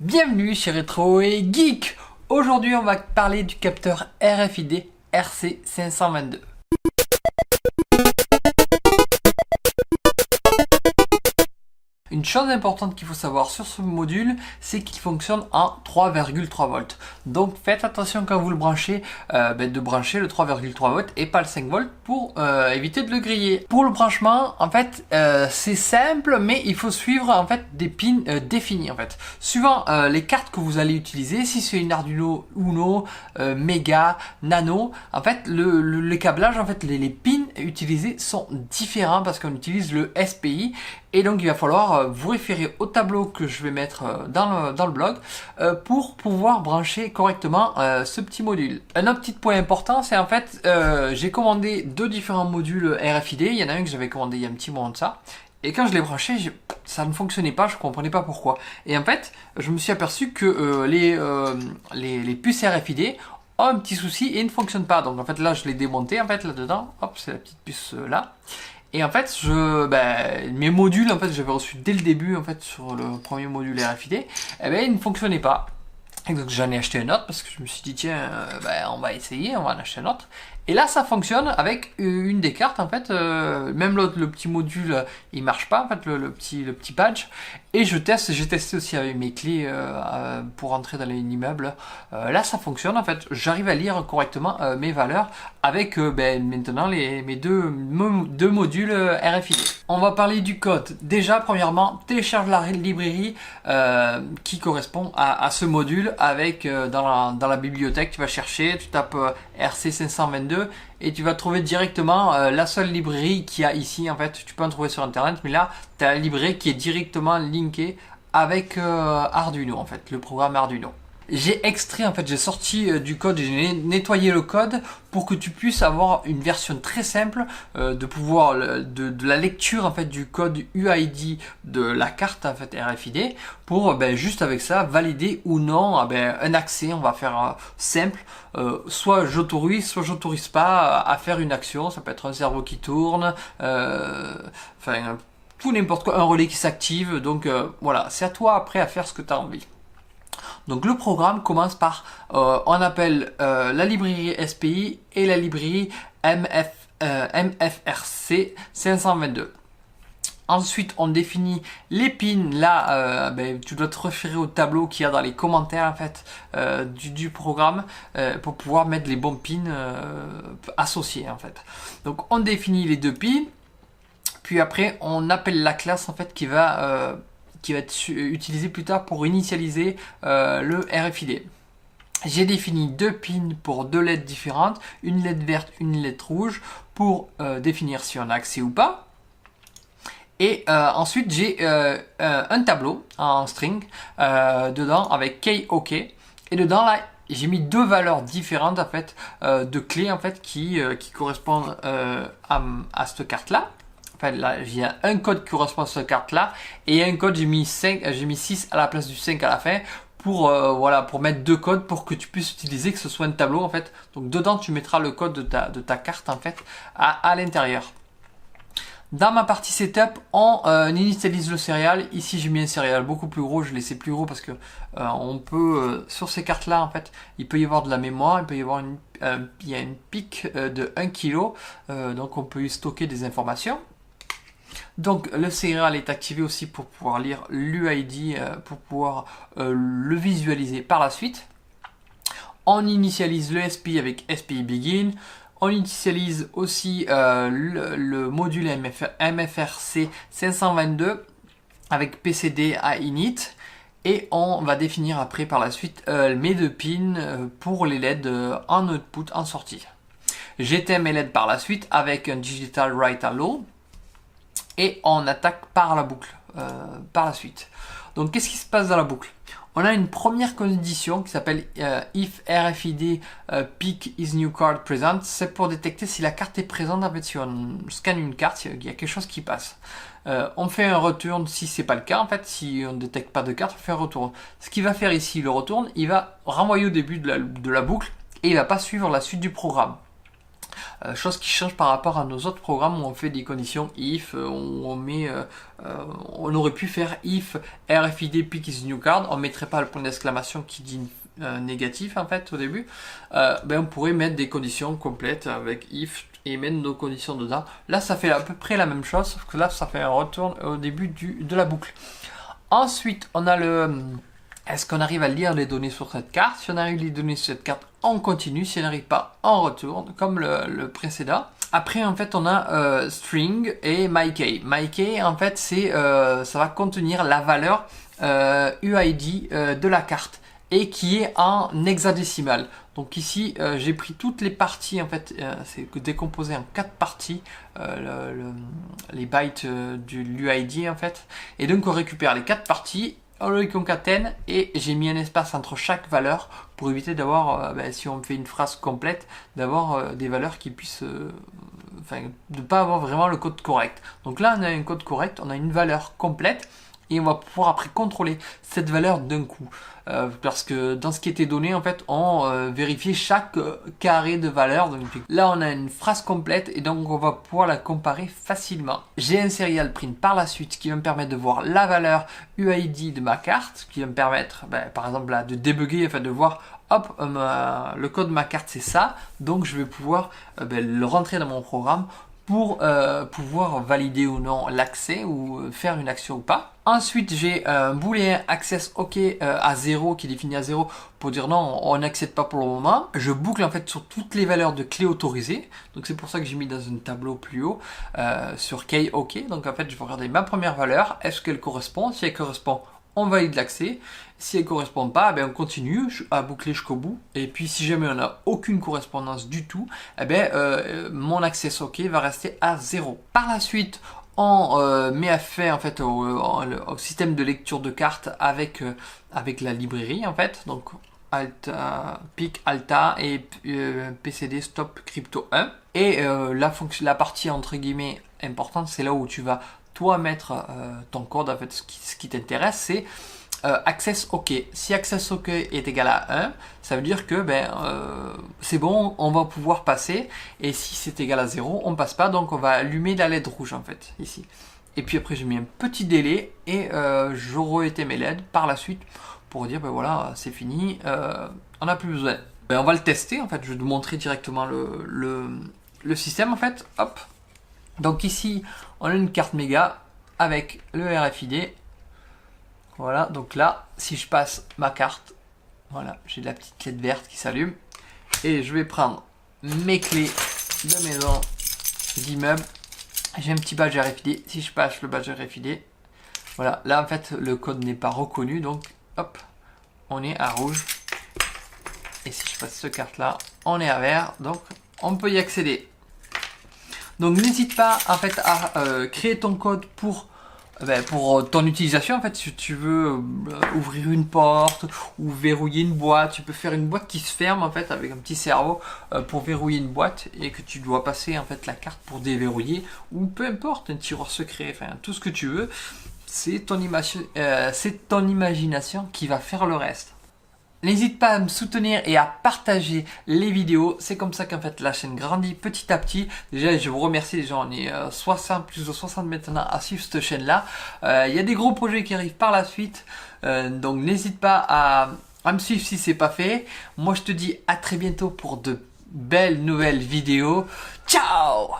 Bienvenue chez Retro et Geek. Aujourd'hui on va parler du capteur RFID RC522. Une chose importante qu'il faut savoir sur ce module, c'est qu'il fonctionne en 3,3 volts. Donc faites attention quand vous le branchez, de brancher le 3,3 volts et pas le 5 volts pour éviter de le griller. Pour le branchement, en fait, c'est simple, mais il faut suivre en fait des pins définis en fait. Suivant les cartes que vous allez utiliser, si c'est une Arduino Uno, Mega, Nano, en fait le câblage, en fait les pins utilisés sont différents parce qu'on utilise le SPI. Et donc il va falloir vous référer au tableau que je vais mettre dans le blog pour pouvoir brancher correctement ce petit module. Un autre petit point important, c'est en fait j'ai commandé deux différents modules RFID. Il y en a un que j'avais commandé il y a un petit moment de ça. Et quand je l'ai branché, ça ne fonctionnait pas, je ne comprenais pas pourquoi. Et en fait, je me suis aperçu que les puces RFID ont un petit souci et ne fonctionnent pas. Donc en fait là, je l'ai démonté en fait là-dedans. Hop, c'est la petite puce là. Et en fait, mes modules, en fait, j'avais reçu dès le début, en fait, sur le premier module RFID, ils ne fonctionnaient pas. Et donc j'en ai acheté un autre parce que je me suis dit tiens, on va essayer, on va en acheter un autre. Et là ça fonctionne avec une des cartes en fait, même le petit module il marche pas en fait, le petit badge. Et j'ai testé aussi avec mes clés pour entrer dans l'immeuble. Là ça fonctionne en fait, j'arrive à lire correctement mes valeurs avec maintenant mes deux modules RFID. On va parler du code. Déjà premièrement, télécharge la librairie qui correspond à ce module avec dans la bibliothèque, tu vas chercher, tu tapes RC522 et tu vas trouver directement la seule librairie qu'il y a ici. En fait, tu peux en trouver sur internet, mais là, tu as la librairie qui est directement linkée avec Arduino, en fait, le programme Arduino. J'ai extrait, en fait, j'ai sorti du code, j'ai nettoyé le code pour que tu puisses avoir une version très simple de pouvoir de la lecture en fait du code UID de la carte en fait RFID pour juste avec ça valider ou non un accès. On va faire simple, soit j'autorise, soit j'autorise pas à faire une action. Ça peut être un cerveau qui tourne, tout n'importe quoi, un relais qui s'active. Donc voilà, c'est à toi après à faire ce que tu as envie. Donc le programme commence par, on appelle la librairie SPI et la librairie MFRC 522. Ensuite, on définit les pins. Là, tu dois te référer au tableau qu'il y a dans les commentaires en fait du programme pour pouvoir mettre les bons pins associés en fait. Donc on définit les deux pins. Puis après, on appelle la classe en fait qui va être utilisé plus tard pour initialiser le RFID. J'ai défini deux pins pour deux LED différentes, une LED verte, une LED rouge, pour définir si on a accès ou pas. Et ensuite j'ai un tableau en string dedans avec KOK. Et dedans là j'ai mis deux valeurs différentes en fait de clés en fait qui correspondent à cette carte là. Enfin, là, il y a un code qui correspond à cette carte là et un code j'ai mis 6 à la place du 5 à la fin pour pour mettre deux codes pour que tu puisses utiliser que ce soit un tableau en fait. Donc dedans tu mettras le code de ta carte en fait à l'intérieur. Dans ma partie setup, on initialise le serial. Ici j'ai mis un serial beaucoup plus gros, je l'ai laissé plus gros parce que on peut sur ces cartes là en fait, il peut y avoir de la mémoire, il peut y avoir il y a une pic de 1 kg, donc on peut y stocker des informations. Donc le serial est activé aussi pour pouvoir lire l'UID, pour pouvoir le visualiser par la suite. On initialise le SPI avec SPI Begin. On initialise aussi le module MFRC 522 avec PCD à init. Et on va définir après par la suite mes deux pins pour les LED en output, en sortie. J'éteins mes LED par la suite avec un Digital Write à Low. Et on attaque par la boucle par la suite. Donc qu'est-ce qui se passe dans la boucle? On a une première condition qui s'appelle if RFID pick is new card present. C'est pour détecter si la carte est présente. En fait, si on scanne une carte, il y a quelque chose qui passe. On fait un return si c'est pas le cas. En fait, si on ne détecte pas de carte, on fait un return. Ce qu'il va faire ici, le return, il va renvoyer au début de la boucle et il va pas suivre la suite du programme. chose qui change par rapport à nos autres programmes où on fait des conditions if, où on met, on aurait pu faire if RFID pick is new card, on mettrait pas le point d'exclamation qui dit négatif en fait au début, on pourrait mettre des conditions complètes avec if et mettre nos conditions dedans. Là ça fait à peu près la même chose, sauf que là ça fait un retour au début de la boucle. Ensuite on a le est-ce qu'on arrive à lire les données sur cette carte. Si on arrive à lire les données sur cette carte, on continue. Si on n'arrive pas, on retourne, comme le précédent. Après, en fait, on a string et myKey. myKey, en fait, ça va contenir la valeur UID de la carte et qui est en hexadécimal. Donc ici, j'ai pris toutes les parties, en fait, c'est décomposé en 4 parties, les bytes de l'UID, en fait. Et donc, on récupère les 4 parties, on les concatène et j'ai mis un espace entre chaque valeur pour éviter d'avoir, si on fait une phrase complète, d'avoir des valeurs qui puissent, de ne pas avoir vraiment le code correct. Donc là, on a un code correct, on a une valeur complète et on va pouvoir après contrôler cette valeur d'un coup. Parce que dans ce qui était donné, en fait, on vérifiait chaque carré de valeur. Donc là, on a une phrase complète et donc on va pouvoir la comparer facilement. J'ai un serial print par la suite qui va me permettre de voir la valeur UID de ma carte, qui va me permettre, par exemple, là, de débugger, enfin de voir, hop, le code de ma carte c'est ça. Donc je vais pouvoir le rentrer dans mon programme pour pouvoir valider ou non l'accès ou faire une action ou pas. Ensuite, j'ai un booléen access OK à 0 qui est défini à 0 pour dire non, on n'accède pas pour le moment. Je boucle en fait sur toutes les valeurs de clés autorisées. Donc c'est pour ça que j'ai mis dans un tableau plus haut sur key OK. Donc en fait, je vais regarder ma première valeur. Est-ce qu'elle correspond? Si elle correspond, on valide l'accès. Si elle ne correspond pas, on continue à boucler jusqu'au bout. Et puis si jamais on n'a aucune correspondance du tout, mon access OK va rester à 0. Par la suite, on met à faire en fait au système de lecture de cartes avec la librairie en fait. Donc Alta, PIC Alta et PCD Stop Crypto 1. Et la partie entre guillemets importante, c'est là où tu vas toi mettre ton code. En fait, ce qui t'intéresse, c'est access OK. Si access OK est égal à 1, ça veut dire que c'est bon, on va pouvoir passer. Et si c'est égal à 0, on passe pas. Donc on va allumer la LED rouge en fait ici. Et puis après j'ai mis un petit délai et j'aurai été mes LED par la suite pour dire voilà, c'est fini, on n'a plus besoin. On va le tester en fait. Je vais te montrer directement le système en fait. Hop. Donc ici on a une carte méga avec le RFID. Voilà, donc là, si je passe ma carte, voilà, j'ai la petite LED verte qui s'allume. Et je vais prendre mes clés de maison, d'immeuble. J'ai un petit badge RFID. Si je passe le badge RFID, voilà, là en fait, le code n'est pas reconnu. Donc, hop, on est à rouge. Et si je passe cette carte-là, on est à vert. Donc, on peut y accéder. Donc, n'hésite pas en fait à créer ton code pour ton utilisation. En fait, si tu veux ouvrir une porte ou verrouiller une boîte, tu peux faire une boîte qui se ferme en fait avec un petit cerveau pour verrouiller une boîte et que tu dois passer en fait la carte pour déverrouiller ou peu importe, un tiroir secret, enfin tout ce que tu veux. C'est ton imagination qui va faire le reste. N'hésite pas à me soutenir et à partager les vidéos. C'est comme ça qu'en fait la chaîne grandit petit à petit. Déjà, je vous remercie. Déjà, on est plus de 60 maintenant à suivre cette chaîne-là. Il y a des gros projets qui arrivent par la suite. Donc, n'hésite pas à me suivre si c'est pas fait. Moi, je te dis à très bientôt pour de belles nouvelles vidéos. Ciao!